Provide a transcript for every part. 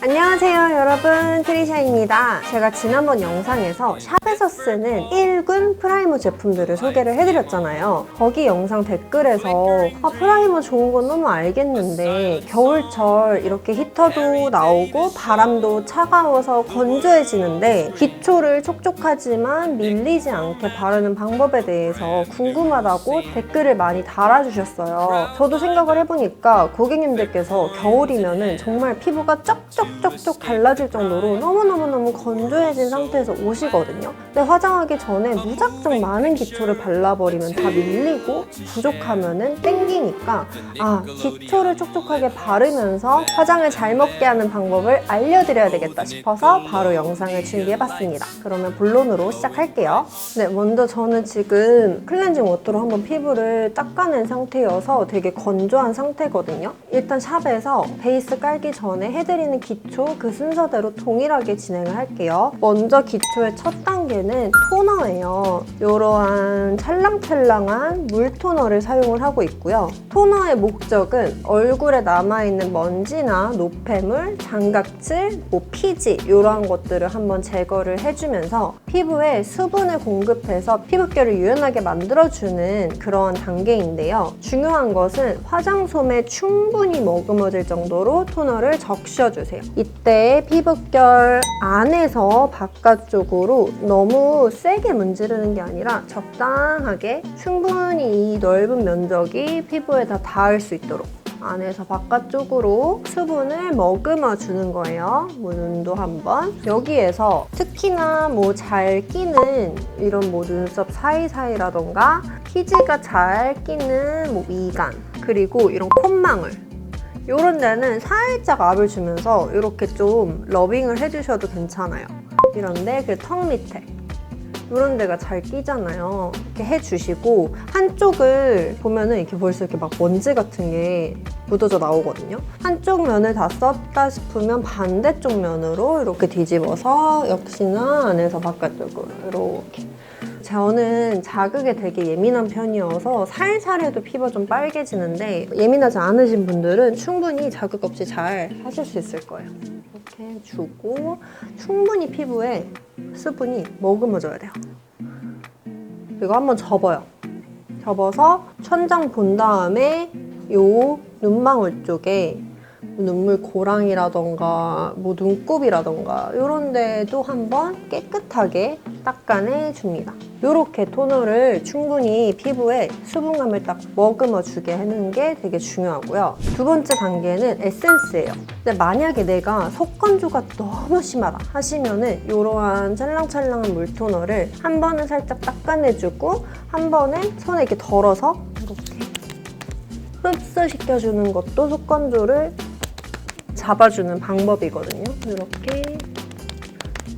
안녕하세요 여러분, 트리샤입니다. 제가 지난번 영상에서 샵에서 쓰는 1군 프라이머 제품들을 소개를 해드렸잖아요. 거기 영상 댓글에서 프라이머 좋은 건 너무 알겠는데 겨울철 이렇게 히터도 나오고 바람도 차가워서 건조해지는데 기초를 촉촉하지만 밀리지 않게 바르는 방법에 대해서 궁금하다고 댓글을 많이 달아주셨어요. 저도 생각을 해보니까 고객님들께서 겨울이면은 정말 피부가 쩍쩍쩍쩍 갈라질 정도로 너무너무 건조해진 상태에서 오시거든요. 근데 화장하기 전에 무작정 많은 기초를 발라버리면 다 밀리고 부족하면은 땡기니까 기초를 촉촉하게 바르면서 화장을 잘 먹게 하는 방법을 알려드려야 되겠다 싶어서 바로 영상을 준비해봤습니다. 그러면 본론으로 시작할게요. 네, 먼저 저는 지금 클렌징 워터로 한번 피부를 닦아낸 상태여서 되게 건조한 상태거든요. 일단 샵에서 베이스 깔기 전에 해드리는 기초 그 순서대로 동일하게 진행을 할게요. 먼저 기초의 첫 단계는 토너예요. 이러한 찰랑찰랑한 물 토너를 사용을 하고 있고요. 토너의 목적은 얼굴에 남아있는 먼지나 노폐물, 장각질, 피지 이러한 것들을 한번 제거를 해주면서 피부에 수분을 공급해서 피부결을 유연하게 만들어주는 그런 단계인데요. 중요한 것은 화장솜에 충분히 머금어질 정도로 토너를 적셔주세요. 이때 피부결 안에서 바깥쪽으로 너무 세게 문지르는 게 아니라 적당하게 충분히 이 넓은 면적이 피부에 다 닿을 수 있도록 안에서 바깥쪽으로 수분을 머금어 주는 거예요. 눈도 한번. 여기에서 특히나 잘 끼는 이런 눈썹 사이사이라던가 피지가 잘 끼는 미간 그리고 이런 콧망울 이런 데는 살짝 압을 주면서 이렇게 좀 러빙을 해주셔도 괜찮아요. 이런데 그 턱 밑에 이런 데가 잘 끼잖아요. 이렇게 해주시고 한쪽을 보면은 이렇게 벌써 이렇게 먼지 같은 게 묻어져 나오거든요. 한쪽 면을 다 썼다 싶으면 반대쪽 면으로 이렇게 뒤집어서 역시나 안에서 바깥쪽으로 이렇게. 저는 자극에 되게 예민한 편이어서 살살 해도 피부가 좀 빨개지는데 예민하지 않으신 분들은 충분히 자극 없이 잘 하실 수 있을 거예요. 이렇게 주고 충분히 피부에 수분이 머금어져야 돼요. 그리고 한번 접어요. 접어서 천장 본 다음에 요 눈망울 쪽에 눈물 고랑이라던가 눈곱이라던가 이런 데도 한번 깨끗하게 닦아내 줍니다. 이렇게 토너를 충분히 피부에 수분감을 딱 머금어 주게 하는 게 되게 중요하고요. 두 번째 단계는 에센스예요. 근데 만약에 내가 속건조가 너무 심하다 하시면은 이러한 찰랑찰랑한 물 토너를 한 번은 살짝 닦아내주고 한 번은 손에 이렇게 덜어서 이렇게 흡수시켜주는 것도 속건조를 잡아주는 방법이거든요. 이렇게.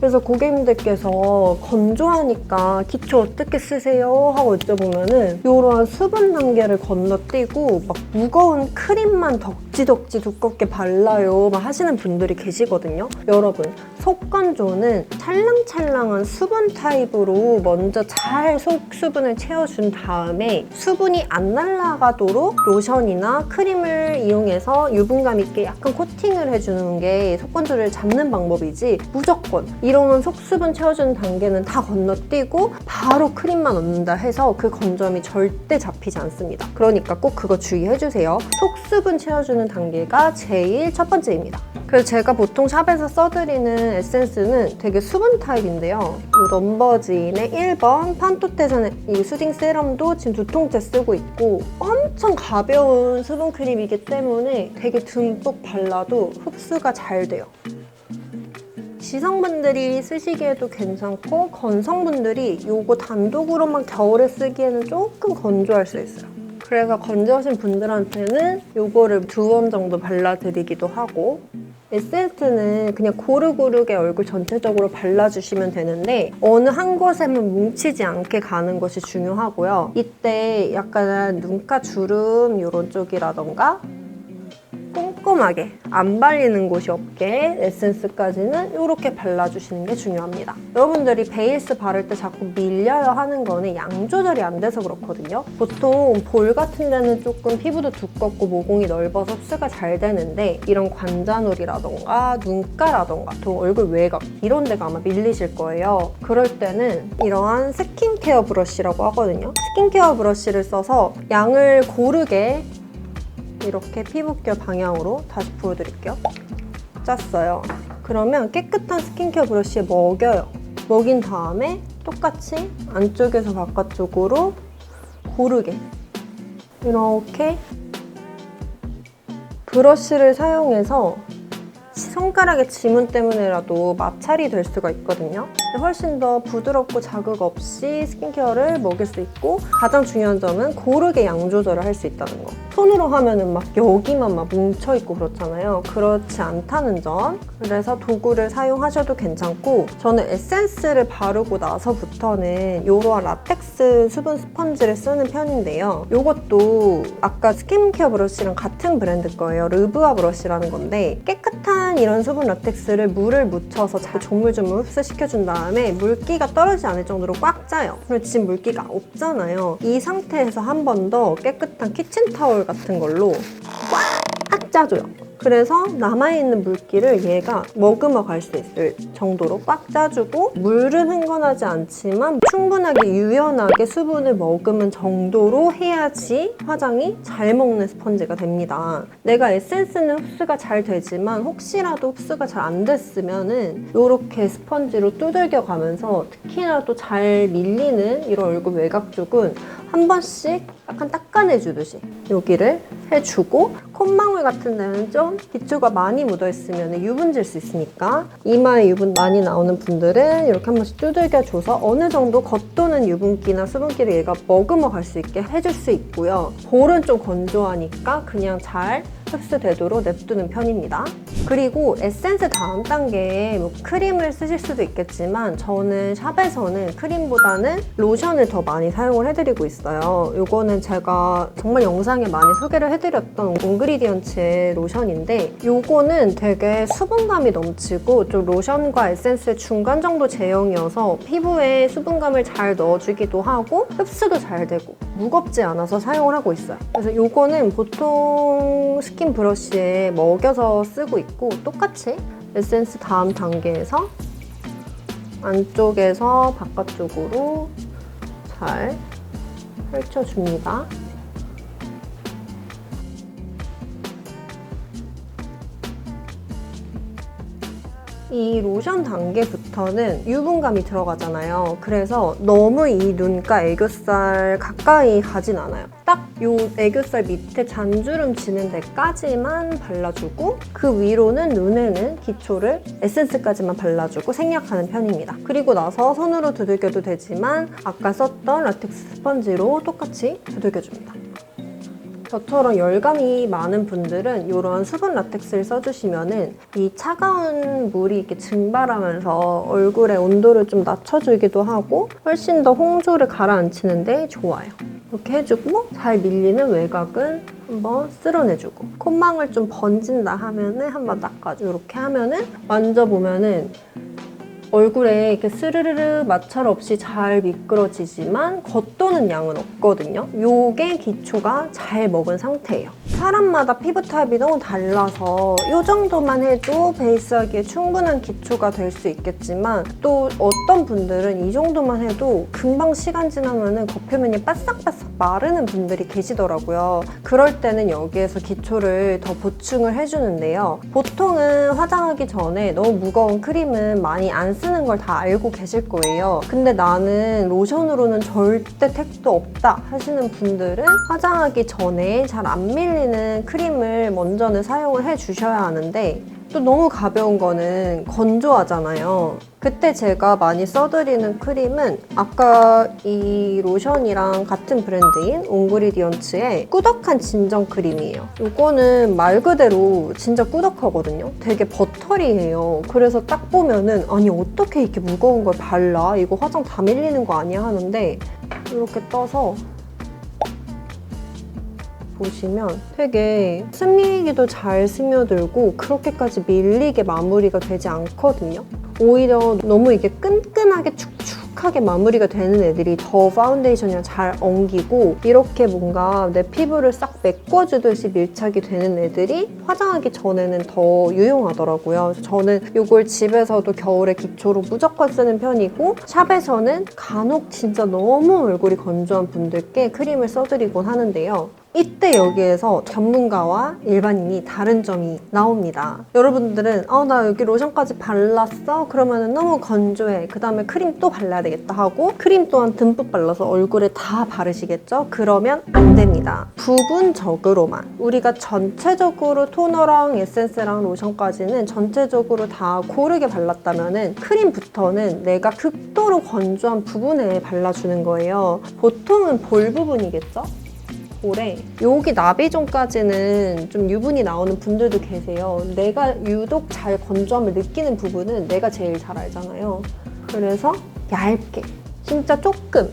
그래서 고객님들께서 건조하니까 기초 어떻게 쓰세요? 하고 여쭤보면은 이러한 수분 단계를 건너뛰고 무거운 크림만 덕지덕지 두껍게 발라요 하시는 분들이 계시거든요. 여러분, 속건조는 찰랑찰랑한 수분 타입으로 먼저 잘 속 수분을 채워준 다음에 수분이 안 날아가도록 로션이나 크림을 이용해서 유분감 있게 약간 코팅을 해주는 게 속건조를 잡는 방법이지 무조건 이런 속수분 채워주는 단계는 다 건너뛰고 바로 크림만 얻는다 해서 그 건조함이 절대 잡히지 않습니다. 그러니까 꼭 그거 주의해주세요. 속수분 채워주는 단계가 제일 첫 번째입니다. 그래서 제가 보통 샵에서 써드리는 에센스는 되게 수분 타입인데요. 이 럼버진의 1번 판토테산 이 수딩 세럼도 지금 2통째 쓰고 있고 엄청 가벼운 수분 크림이기 때문에 되게 듬뿍 발라도 흡수가 잘 돼요. 지성분들이 쓰시기에도 괜찮고 건성분들이 이거 단독으로만 겨울에 쓰기에는 조금 건조할 수 있어요. 그래서 건조하신 분들한테는 이거를 2번 정도 발라드리기도 하고 에센스는 그냥 고루고루게 얼굴 전체적으로 발라주시면 되는데 어느 한 곳에만 뭉치지 않게 가는 것이 중요하고요. 이때 약간 눈가 주름 이런 쪽이라던가 꼼꼼하게 안 발리는 곳이 없게 에센스까지는 이렇게 발라주시는 게 중요합니다. 여러분들이 베이스 바를 때 자꾸 밀려야 하는 거는 양 조절이 안 돼서 그렇거든요. 보통 볼 같은 데는 조금 피부도 두껍고 모공이 넓어서 흡수가 잘 되는데 이런 관자놀이라던가 눈가라던가 또 얼굴 외곽 이런 데가 아마 밀리실 거예요. 그럴 때는 이러한 스킨케어 브러쉬라고 하거든요. 스킨케어 브러쉬를 써서 양을 고르게 이렇게 피부결 방향으로 다시 보여드릴게요. 짰어요. 그러면 깨끗한 스킨케어 브러쉬에 먹여요. 먹인 다음에 똑같이 안쪽에서 바깥쪽으로 고르게 이렇게 브러쉬를 사용해서 손가락의 지문 때문에라도 마찰이 될 수가 있거든요. 훨씬 더 부드럽고 자극 없이 스킨케어를 먹일 수 있고 가장 중요한 점은 고르게 양 조절을 할 수 있다는 거. 손으로 하면은 막 여기만 막 뭉쳐있고 그렇잖아요. 그렇지 않다는 점. 그래서 도구를 사용하셔도 괜찮고 저는 에센스를 바르고 나서부터는 이러한 라텍스 수분 스펀지를 쓰는 편인데요. 이것도 아까 스킨케어 브러쉬랑 같은 브랜드 거예요. 르브아 브러쉬라는 건데 깨끗한 이런 수분 라텍스를 물을 묻혀서 잘 조물조물 흡수시켜준 다음에 물기가 떨어지지 않을 정도로 꽉 짜요. 그리고 지금 물기가 없잖아요. 이 상태에서 한 번 더 깨끗한 키친타올 같은 걸로 꽉 짜줘요. 그래서 남아있는 물기를 얘가 머금어 갈 수 있을 정도로 꽉 짜주고 물은 흥건하지 않지만 충분하게 유연하게 수분을 머금은 정도로 해야지 화장이 잘 먹는 스펀지가 됩니다. 내가 에센스는 흡수가 잘 되지만 혹시라도 흡수가 잘 안 됐으면은 이렇게 스펀지로 두들겨 가면서 특히나 또 잘 밀리는 이런 얼굴 외곽 쪽은 한 번씩 약간 닦아내주듯이 여기를 해주고 콧망울 같은 데는 좀 기초가 많이 묻어있으면 유분질 수 있으니까 이마에 유분 많이 나오는 분들은 이렇게 한 번씩 두들겨줘서 어느 정도 겉도는 유분기나 수분기를 얘가 머금어 갈 수 있게 해줄 수 있고요. 볼은 좀 건조하니까 그냥 잘 흡수되도록 냅두는 편입니다. 그리고 에센스 다음 단계에 뭐 크림을 쓰실 수도 있겠지만 저는 샵에서는 크림보다는 로션을 더 많이 사용을 해드리고 있어요. 이거는 제가 정말 영상에 많이 소개를 해드렸던 옹그리디언츠의 로션인데 이거는 되게 수분감이 넘치고 좀 로션과 에센스의 중간 정도 제형이어서 피부에 수분감을 잘 넣어주기도 하고 흡수도 잘 되고 무겁지 않아서 사용을 하고 있어요. 그래서 이거는 보통 스킨 브러쉬에 먹여서 쓰고 있고 똑같이 에센스 다음 단계에서 안쪽에서 바깥쪽으로 잘 펼쳐줍니다. 이 로션 단계부터는 유분감이 들어가잖아요. 그래서 너무 이 눈가 애교살 가까이 가진 않아요. 딱 이 애교살 밑에 잔주름 지는 데까지만 발라주고 그 위로는 눈에는 기초를 에센스까지만 발라주고 생략하는 편입니다. 그리고 나서 손으로 두들겨도 되지만 아까 썼던 라텍스 스펀지로 똑같이 두들겨줍니다. 저처럼 열감이 많은 분들은 이런 수분 라텍스를 써주시면은 이 차가운 물이 이렇게 증발하면서 얼굴의 온도를 좀 낮춰주기도 하고 훨씬 더 홍조를 가라앉히는데 좋아요. 이렇게 해주고 잘 밀리는 외곽은 한번 쓸어내주고 콧망울 좀 번진다 하면은 한번 닦아주고 이렇게 하면은 만져보면은 얼굴에 이렇게 스르르르 마찰 없이 잘 미끄러지지만 겉도는 양은 없거든요. 요게 기초가 잘 먹은 상태예요. 사람마다 피부 타입이 너무 달라서 이 정도만 해도 베이스하기에 충분한 기초가 될 수 있겠지만 또 어떤 분들은 이 정도만 해도 금방 시간 지나면은 겉표면이 바싹바싹 마르는 분들이 계시더라고요. 그럴 때는 여기에서 기초를 더 보충을 해주는데요. 보통은 화장하기 전에 너무 무거운 크림은 많이 안 쓰는 걸 다 알고 계실 거예요. 근데 나는 로션으로는 절대 택도 없다 하시는 분들은 화장하기 전에 잘 안 밀리는 크림을 먼저는 사용을 해주셔야 하는데 또 너무 가벼운 거는 건조하잖아요. 그때 제가 많이 써드리는 크림은 아까 이 로션이랑 같은 브랜드인 옹그리디언츠의 꾸덕한 진정 크림이에요. 이거는 말 그대로 진짜 꾸덕하거든요. 되게 버터리해요. 그래서 딱 보면은 아니 어떻게 이렇게 무거운 걸 발라? 이거 화장 다 밀리는 거 아니야? 하는데 이렇게 떠서 보시면 되게 스미기도 잘 스며들고 그렇게까지 밀리게 마무리가 되지 않거든요. 오히려 너무 이게 끈끈하게 축축하게 마무리가 되는 애들이 더 파운데이션이랑 잘 엉기고 이렇게 뭔가 내 피부를 싹 메꿔주듯이 밀착이 되는 애들이 화장하기 전에는 더 유용하더라고요. 그래서 저는 이걸 집에서도 겨울에 기초로 무조건 쓰는 편이고 샵에서는 간혹 진짜 너무 얼굴이 건조한 분들께 크림을 써드리곤 하는데요. 이때 여기에서 전문가와 일반인이 다른 점이 나옵니다. 여러분들은 나 여기 로션까지 발랐어? 그러면 너무 건조해. 그 다음에 크림 또 발라야 되겠다 하고 크림 또한 듬뿍 발라서 얼굴에 다 바르시겠죠? 그러면 안 됩니다. 부분적으로만. 우리가 전체적으로 토너랑 에센스랑 로션까지는 전체적으로 다 고르게 발랐다면 크림부터는 내가 극도로 건조한 부분에 발라주는 거예요. 보통은 볼 부분이겠죠? 볼에 여기 나비존까지는 좀 유분이 나오는 분들도 계세요. 내가 유독 잘 건조함을 느끼는 부분은 내가 제일 잘 알잖아요. 그래서 얇게, 진짜 조금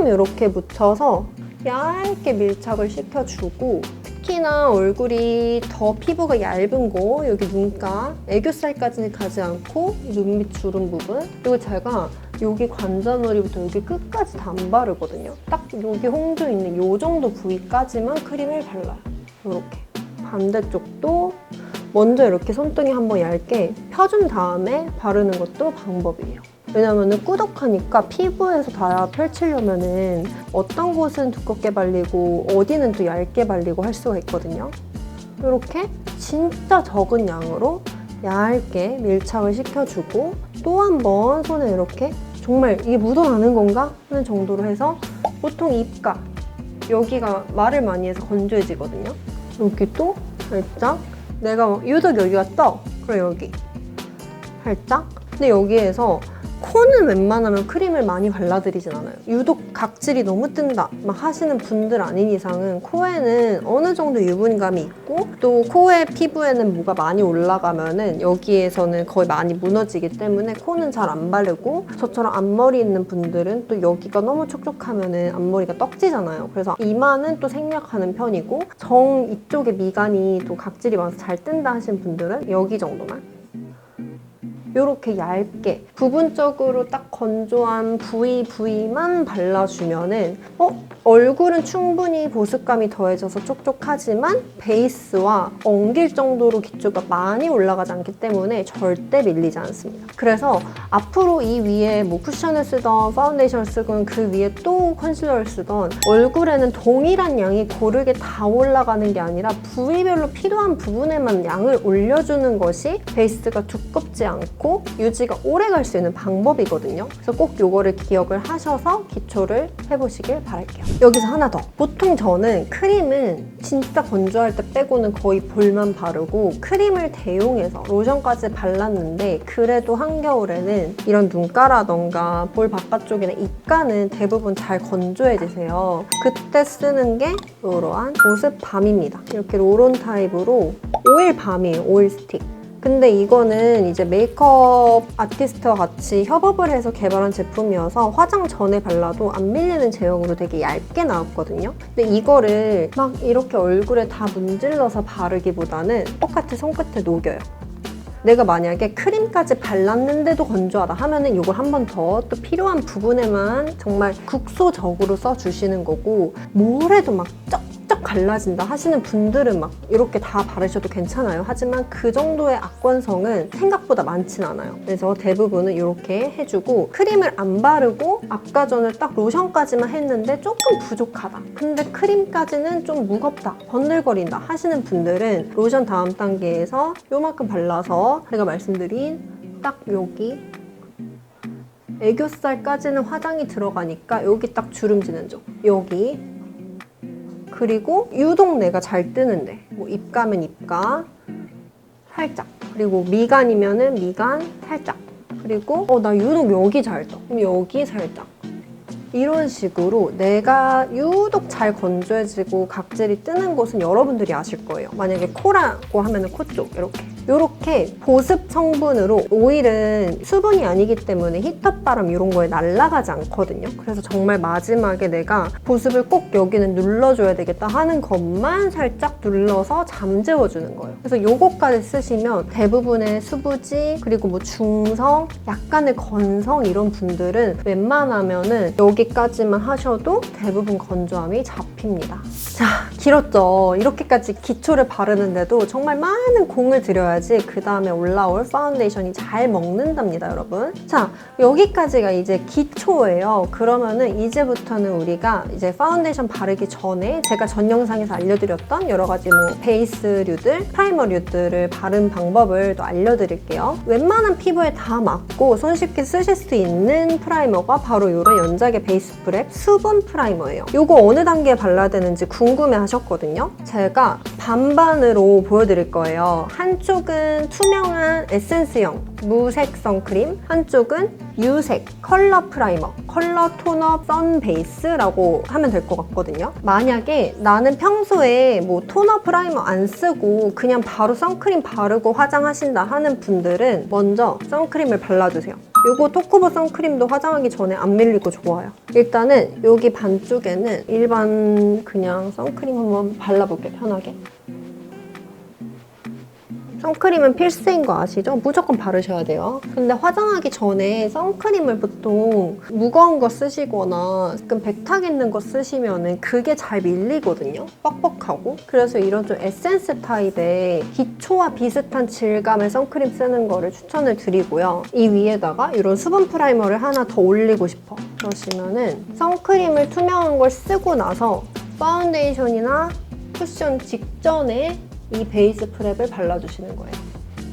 이렇게 묻혀서 얇게 밀착을 시켜주고 특히나 얼굴이 더 피부가 얇은 거, 여기 눈가, 애교살까지는 가지 않고 눈 밑 주름 부분, 그리고 제가 여기 관자놀이부터 여기 끝까지 다 안 바르거든요. 딱 여기 홍조 있는 이 정도 부위까지만 크림을 발라요. 이렇게. 반대쪽도 먼저 이렇게 손등에 한번 얇게 펴준 다음에 바르는 것도 방법이에요. 왜냐면은 꾸덕하니까 피부에서 다 펼치려면은 어떤 곳은 두껍게 발리고 어디는 또 얇게 발리고 할 수가 있거든요. 이렇게 진짜 적은 양으로 얇게 밀착을 시켜주고 또 한 번 손에 이렇게 정말 이게 묻어나는 건가? 하는 정도로 해서 보통 입가 여기가 말을 많이 해서 건조해지거든요. 여기 또 살짝 내가 유독 여기가 떠. 그럼 여기 살짝. 근데 여기에서 코는 웬만하면 크림을 많이 발라드리진 않아요. 유독 각질이 너무 뜬다 막 하시는 분들 아닌 이상은 코에는 어느 정도 유분감이 있고 또 코의 피부에는 뭐가 많이 올라가면은 여기에서는 거의 많이 무너지기 때문에 코는 잘 안 바르고 저처럼 앞머리 있는 분들은 또 여기가 너무 촉촉하면은 앞머리가 떡지잖아요. 그래서 이마는 또 생략하는 편이고 정 이쪽에 미간이 또 각질이 많아서 잘 뜬다 하시는 분들은 여기 정도만 이렇게 얇게 부분적으로 딱 건조한 부위만 발라주면은 얼굴은 충분히 보습감이 더해져서 촉촉하지만 베이스와 엉길 정도로 기초가 많이 올라가지 않기 때문에 절대 밀리지 않습니다. 그래서 앞으로 이 위에 뭐 쿠션을 쓰던 파운데이션을 쓰건 그 위에 또 컨실러를 쓰던 얼굴에는 동일한 양이 고르게 다 올라가는 게 아니라 부위별로 필요한 부분에만 양을 올려주는 것이 베이스가 두껍지 않고 유지가 오래 갈 수 있는 방법이거든요. 그래서 꼭 이거를 기억을 하셔서 기초를 해보시길 바랄게요. 여기서 하나 더. 보통 저는 크림은 진짜 건조할 때 빼고는 거의 볼만 바르고 크림을 대용해서 로션까지 발랐는데 그래도 한겨울에는 이런 눈가라던가 볼 바깥쪽이나 입가는 대부분 잘 건조해지세요. 그때 쓰는 게 이러한 보습밤입니다. 이렇게 롤온 타입으로 오일 밤이에요. 오일 스틱. 근데 이거는 이제 메이크업 아티스트와 같이 협업을 해서 개발한 제품이어서 화장 전에 발라도 안 밀리는 제형으로 되게 얇게 나왔거든요. 근데 이거를 막 이렇게 얼굴에 다 문질러서 바르기보다는 똑같이 손끝에 녹여요. 내가 만약에 크림까지 발랐는데도 건조하다 하면은 이걸 한 번 더 또 필요한 부분에만 정말 국소적으로 써주시는 거고 뭘 해도 막 쩍쩍 갈라진다 하시는 분들은 막 이렇게 다 바르셔도 괜찮아요. 하지만 그 정도의 악건성은 생각보다 많진 않아요. 그래서 대부분은 이렇게 해주고 크림을 안 바르고 아까 전에 딱 로션까지만 했는데 조금 부족하다. 근데 크림까지는 좀 무겁다, 번들거린다 하시는 분들은 로션 다음 단계에서 요만큼 발라서 제가 말씀드린 딱 여기 애교살까지는 화장이 들어가니까 여기 딱 주름지는 쪽 여기 그리고 유독 내가 잘 뜨는데 뭐 입가면 입가 살짝 그리고 미간이면은 미간 살짝 그리고 나 유독 여기 잘 떠 그럼 여기 살짝 이런 식으로 내가 유독 잘 건조해지고 각질이 뜨는 곳은 여러분들이 아실 거예요. 만약에 코라고 하면은 코 쪽 이렇게 이렇게 보습 성분으로 오일은 수분이 아니기 때문에 히터바람 이런 거에 날아가지 않거든요. 그래서 정말 마지막에 내가 보습을 꼭 여기는 눌러줘야 되겠다 하는 것만 살짝 눌러서 잠재워주는 거예요. 그래서 요거까지 쓰시면 대부분의 수부지 그리고 뭐 중성, 약간의 건성 이런 분들은 웬만하면은 여기까지만 하셔도 대부분 건조함이 잡힙니다. 자, 길었죠? 이렇게까지 기초를 바르는데도 정말 많은 공을 들여야지 그 다음에 올라올 파운데이션이 잘 먹는답니다, 여러분. 자, 여기까지가 이제 기초예요. 그러면은 이제부터는 우리가 이제 파운데이션 바르기 전에 제가 전 영상에서 알려드렸던 여러 가지 뭐 베이스류들, 프라이머류들을 바른 방법을 또 알려드릴게요. 웬만한 피부에 다 맞고 손쉽게 쓰실 수 있는 프라이머가 바로 이런 연작의 베이스 프랩 수분 프라이머예요. 이거 어느 단계에 발라야 되는지 궁금해 하셨거든요. 제가 반반으로 보여드릴 거예요. 한쪽은 투명한 에센스형 무색 선크림, 한쪽은 유색 컬러 프라이머, 컬러 톤업 선 베이스라고 하면 될 것 같거든요. 만약에 나는 평소에 뭐 토너 프라이머 안 쓰고 그냥 바로 선크림 바르고 화장하신다 하는 분들은 먼저 선크림을 발라주세요. 요거 토쿠보 선크림도 화장하기 전에 안 밀리고 좋아요. 일단은 여기 반쪽에는 일반 그냥 선크림 한번 발라볼게요, 편하게. 선크림은 필수인 거 아시죠? 무조건 바르셔야 돼요. 근데 화장하기 전에 선크림을 보통 무거운 거 쓰시거나 약간 백탁 있는 거 쓰시면은 그게 잘 밀리거든요? 뻑뻑하고. 그래서 이런 좀 에센스 타입의 기초와 비슷한 질감의 선크림 쓰는 거를 추천을 드리고요. 이 위에다가 이런 수분 프라이머를 하나 더 올리고 싶어. 그러시면은 선크림을 투명한 걸 쓰고 나서 파운데이션이나 쿠션 직전에 이 베이스 프랩을 발라주시는 거예요.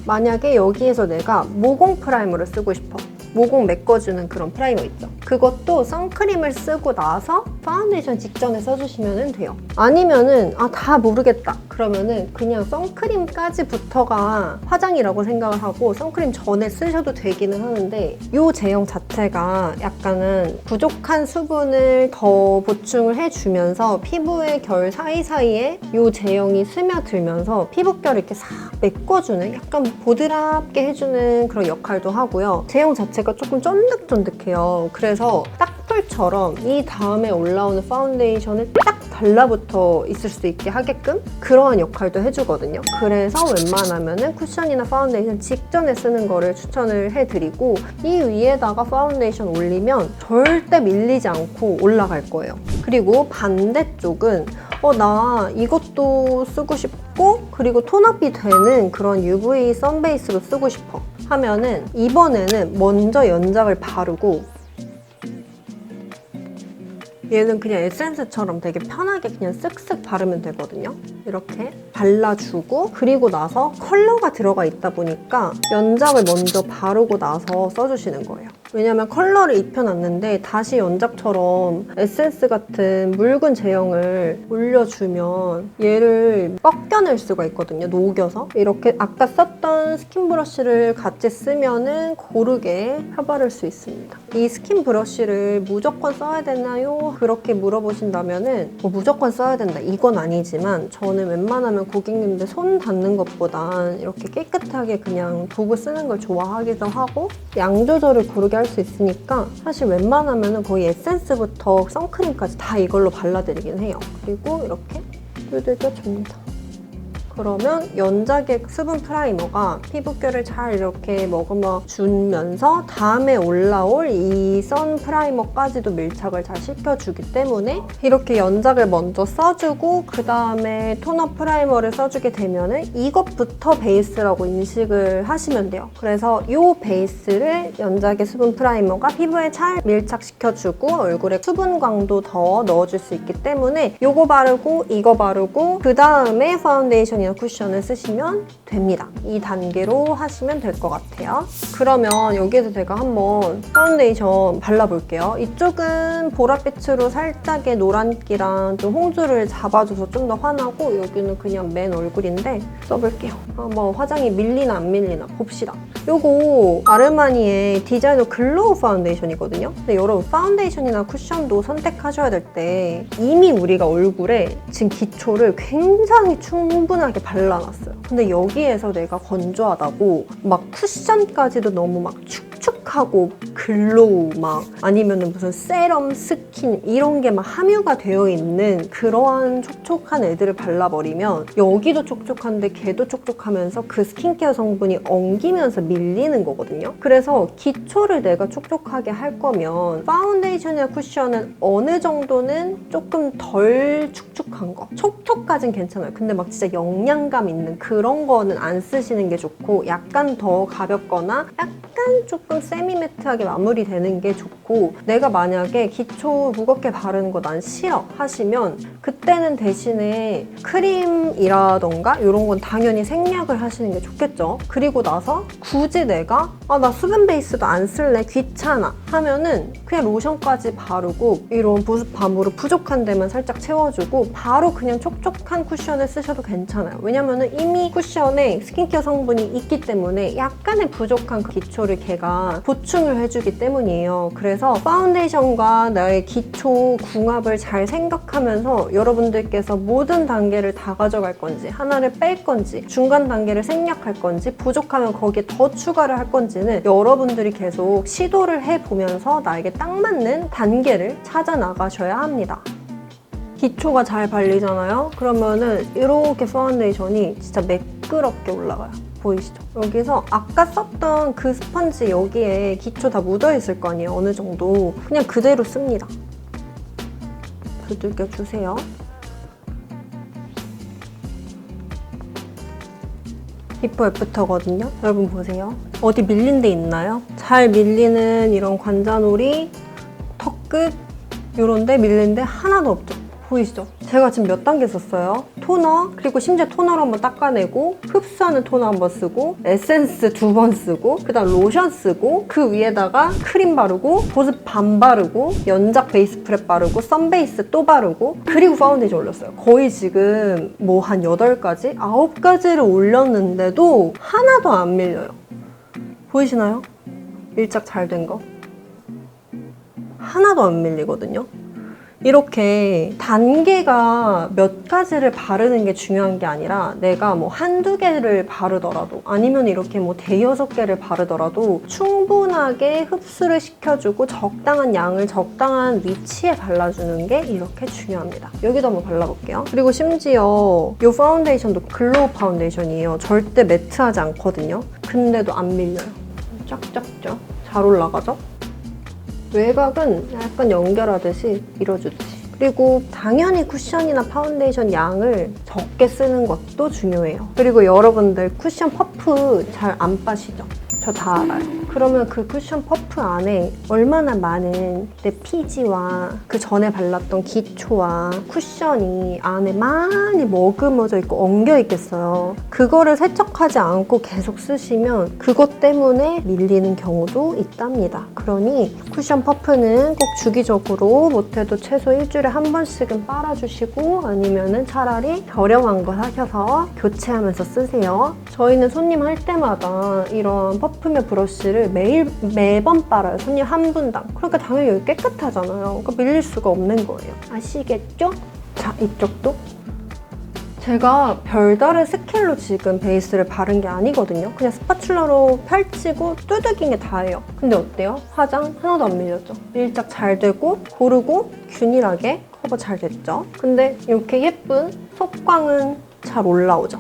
만약에 여기에서 내가 모공 프라이머를 쓰고 싶어. 모공 메꿔주는 그런 프라이머 있죠. 그것도 선크림을 쓰고 나서 파운데이션 직전에 써주시면 돼요. 아니면은 다 모르겠다. 그러면은 그냥 선크림까지부터가 화장이라고 생각을 하고 선크림 전에 쓰셔도 되기는 하는데 이 제형 자체가 약간은 부족한 수분을 더 보충을 해주면서 피부의 결 사이사이에 이 제형이 스며들면서 피부결을 이렇게 싹 메꿔주는 약간 보드랍게 해주는 그런 역할도 하고요. 제형 자체가 조금 쫀득쫀득해요. 그래서 딱풀처럼 이 다음에 올라오는 파운데이션에 딱 달라붙어 있을 수 있게 하게끔 그러한 역할도 해주거든요. 그래서 웬만하면은 쿠션이나 파운데이션 직전에 쓰는 거를 추천을 해드리고 이 위에다가 파운데이션 올리면 절대 밀리지 않고 올라갈 거예요. 그리고 반대쪽은 나 이것도 쓰고 싶고 그리고 톤업이 되는 그런 UV 선베이스로 쓰고 싶어 하면은 이번에는 먼저 연작을 바르고 얘는 그냥 에센스처럼 되게 편하게 그냥 쓱쓱 바르면 되거든요. 이렇게 발라주고 그리고 나서 컬러가 들어가 있다 보니까 연작을 먼저 바르고 나서 써주시는 거예요. 왜냐면 컬러를 입혀놨는데 다시 연작처럼 에센스 같은 묽은 제형을 올려주면 얘를 꺾여낼 수가 있거든요, 녹여서. 이렇게 아까 썼던 스킨 브러쉬를 같이 쓰면은 고르게 펴바를 수 있습니다. 이 스킨 브러쉬를 무조건 써야 되나요? 그렇게 물어보신다면은 무조건 써야 된다 이건 아니지만 저는 웬만하면 고객님들 손 닿는 것보단 이렇게 깨끗하게 그냥 도구 쓰는 걸 좋아하기도 하고 양 조절을 고르게 할 수 있으니까 사실 웬만하면 거의 에센스부터 선크림까지 다 이걸로 발라드리긴 해요. 그리고 이렇게 뚜들 껴줍니다. 그러면 연작의 수분 프라이머가 피부결을 잘 이렇게 머금어 주면서 다음에 올라올 이 선 프라이머까지도 밀착을 잘 시켜주기 때문에 이렇게 연작을 먼저 써주고 그 다음에 톤업 프라이머를 써주게 되면은 이것부터 베이스라고 인식을 하시면 돼요. 그래서 이 베이스를 연작의 수분 프라이머가 피부에 잘 밀착시켜주고 얼굴에 수분광도 더 넣어줄 수 있기 때문에 이거 바르고 이거 바르고 그 다음에 파운데이션이나 쿠션을 쓰시면 됩니다. 이 단계로 하시면 될 것 같아요. 그러면 여기에서 제가 한번 파운데이션 발라볼게요. 이쪽은 보랏빛으로 살짝의 노란기랑 좀 홍조를 잡아줘서 좀 더 환하고 여기는 그냥 맨 얼굴인데 써볼게요. 한번 화장이 밀리나 안 밀리나 봅시다. 요거 아르마니의 디자이너 글로우 파운데이션이거든요. 근데 여러분 파운데이션이나 쿠션도 선택하셔야 될 때 이미 우리가 얼굴에 지금 기초를 굉장히 충분하게 부드럽게 발라놨어요. 근데 여기에서 내가 건조하다고 막 쿠션까지도 너무 막 축축하고 글로우 막 아니면은 무슨 세럼, 스킨 이런 게 막 함유가 되어 있는 그러한 촉촉한 애들을 발라버리면 여기도 촉촉한데 걔도 촉촉하면서 그 스킨케어 성분이 엉기면서 밀리는 거거든요. 그래서 기초를 내가 촉촉하게 할 거면 파운데이션이나 쿠션은 어느 정도는 조금 덜 축축한 거. 촉촉까진 괜찮아요. 근데 막 진짜 영양감 있는 그런 거는 안 쓰시는 게 좋고 약간 더 가볍거나 약간 조금 세미매트하게 마무리되는 게 좋고 내가 만약에 기초 무겁게 바르는 거 난 싫어 하시면 그때는 대신에 크림이라던가 이런 건 당연히 생략을 하시는 게 좋겠죠. 그리고 나서 굳이 내가 나 수분 베이스도 안 쓸래 귀찮아 하면은 그냥 로션까지 바르고 이런 보습밤으로 부족한 데만 살짝 채워주고 바로 그냥 촉촉한 쿠션을 쓰셔도 괜찮아요. 왜냐면은 이미 쿠션에 스킨케어 성분이 있기 때문에 약간의 부족한 그 기초를 걔가 보충을 해주기 때문이에요. 그래서 파운데이션과 나의 기초 궁합을 잘 생각하면서 여러분들께서 모든 단계를 다 가져갈 건지 하나를 뺄 건지 중간 단계를 생략할 건지 부족하면 거기에 더 추가를 할 건지는 여러분들이 계속 시도를 해보면서 나에게 딱 맞는 단계를 찾아 나가셔야 합니다. 기초가 잘 발리잖아요? 그러면은 이렇게 파운데이션이 진짜 매끄럽게 올라가요. 보이시죠? 여기서 아까 썼던 그 스펀지 여기에 기초 다 묻어있을 거 아니에요? 어느 정도. 그냥 그대로 씁니다. 두들겨주세요. 비포 애프터거든요? 여러분 보세요. 어디 밀린 데 있나요? 잘 밀리는 이런 관자놀이, 턱끝 이런 데 밀린 데 하나도 없죠? 보이시죠? 제가 지금 몇 단계 썼어요? 토너, 그리고 심지어 토너로 한번 닦아내고 흡수하는 토너 한번 쓰고 에센스 2번 쓰고 그 다음 로션 쓰고 그 위에다가 크림 바르고 보습 밤 바르고 연작 베이스 프랩 바르고 선 베이스 또 바르고 그리고 파운데이션 올렸어요. 거의 지금 뭐 한 8가지? 9가지를 올렸는데도 하나도 안 밀려요. 보이시나요? 밀착 잘 된 거? 하나도 안 밀리거든요. 이렇게 단계가 몇 가지를 바르는 게 중요한 게 아니라 내가 뭐 한두 개를 바르더라도 아니면 이렇게 뭐 대여섯 개를 바르더라도 충분하게 흡수를 시켜주고 적당한 양을 적당한 위치에 발라주는 게 이렇게 중요합니다. 여기도 한번 발라볼게요. 그리고 심지어 이 파운데이션도 글로우 파운데이션이에요. 절대 매트하지 않거든요. 근데도 안 밀려요. 쫙쫙쫙 잘 올라가죠? 외곽은 약간 연결하듯이 밀어주듯이. 그리고 당연히 쿠션이나 파운데이션 양을 적게 쓰는 것도 중요해요. 그리고 여러분들 쿠션 퍼프 잘 안 빠시죠? 저 다 알아요. 그러면 그 쿠션 퍼프 안에 얼마나 많은 내 피지와 그 전에 발랐던 기초와 쿠션이 안에 많이 머금어져 있고 엉겨 있겠어요. 그거를 세척하지 않고 계속 쓰시면 그것 때문에 밀리는 경우도 있답니다. 그러니 쿠션 퍼프는 꼭 주기적으로 못해도 최소 일주일에 한 번씩은 빨아주시고 아니면은 차라리 저렴한 거 사셔서 교체하면서 쓰세요. 저희는 손님 할 때마다 이런 퍼프며 브러쉬를 매번 빨아요. 손님 한 분당. 그러니까 당연히 여기 깨끗하잖아요. 그러니까 밀릴 수가 없는 거예요. 아시겠죠? 자, 이쪽도. 제가 별다른 스킬로 지금 베이스를 바른 게 아니거든요. 그냥 스파츌러로 펼치고 두들긴 게 다예요. 근데 어때요? 화장 하나도 안 밀렸죠? 밀착 잘 되고 고르고 균일하게 커버 잘 됐죠? 근데 이렇게 예쁜 속광은 잘 올라오죠?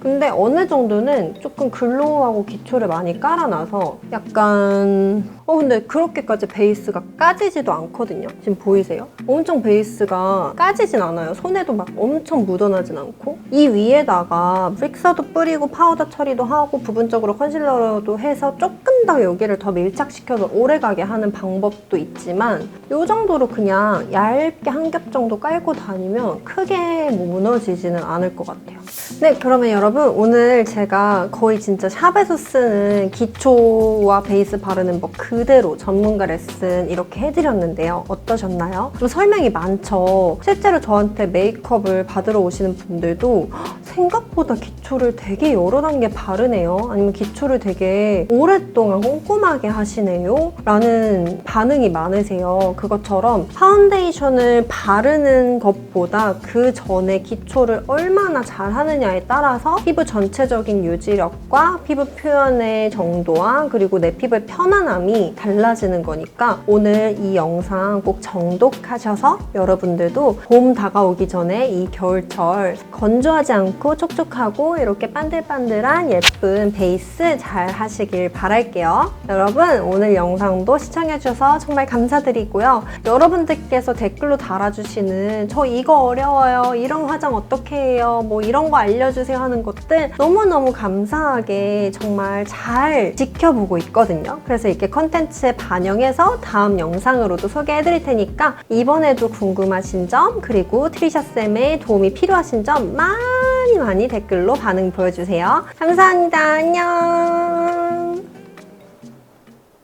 근데 어느 정도는 조금 글로우하고 기초를 많이 깔아놔서 약간 근데 그렇게까지 베이스가 까지지도 않거든요. 지금 보이세요? 엄청 베이스가 까지진 않아요. 손에도 막 엄청 묻어나진 않고 이 위에다가 픽서도 뿌리고 파우더 처리도 하고 부분적으로 컨실러도 해서 조금 더 여기를 더 밀착시켜서 오래가게 하는 방법도 있지만 이 정도로 그냥 얇게 한 겹 정도 깔고 다니면 크게 무너지지는 않을 것 같아요. 네, 그러면 여러분 오늘 제가 거의 진짜 샵에서 쓰는 기초와 베이스 바르는 법 그대로 전문가 레슨 이렇게 해드렸는데요. 어떠셨나요? 좀 설명이 많죠? 실제로 저한테 메이크업을 받으러 오시는 분들도 생각보다 기초를 되게 여러 단계 바르네요. 아니면 기초를 되게 오랫동안 꼼꼼하게 하시네요. 라는 반응이 많으세요. 그것처럼 파운데이션을 바르는 것보다 그 전에 기초를 얼마나 잘 하느냐에 따라서 피부 전체적인 유지력과 피부 표현의 정도와 그리고 내 피부의 편안함이 달라지는 거니까 오늘 이 영상 꼭 정독하셔서 여러분들도 봄 다가오기 전에 이 겨울철 건조하지 않고 촉촉하고 이렇게 반들반들한 예쁜 베이스 잘 하시길 바랄게요. 여러분 오늘 영상도 시청해주셔서 정말 감사드리고요. 여러분들께서 댓글로 달아주시는 저 이거 어려워요, 이런 화장 어떻게 해요, 뭐 이런 거 알려주세요 하는 것들 너무너무 감사하게 정말 잘 지켜보고 있거든요. 그래서 이렇게 컨텐츠에 반영해서 다음 영상으로도 소개해드릴 테니까 이번에도 궁금하신 점 그리고 트리샤쌤의 도움이 필요하신 점 많이 댓글로 반응 보여주세요. 감사합니다. 안녕.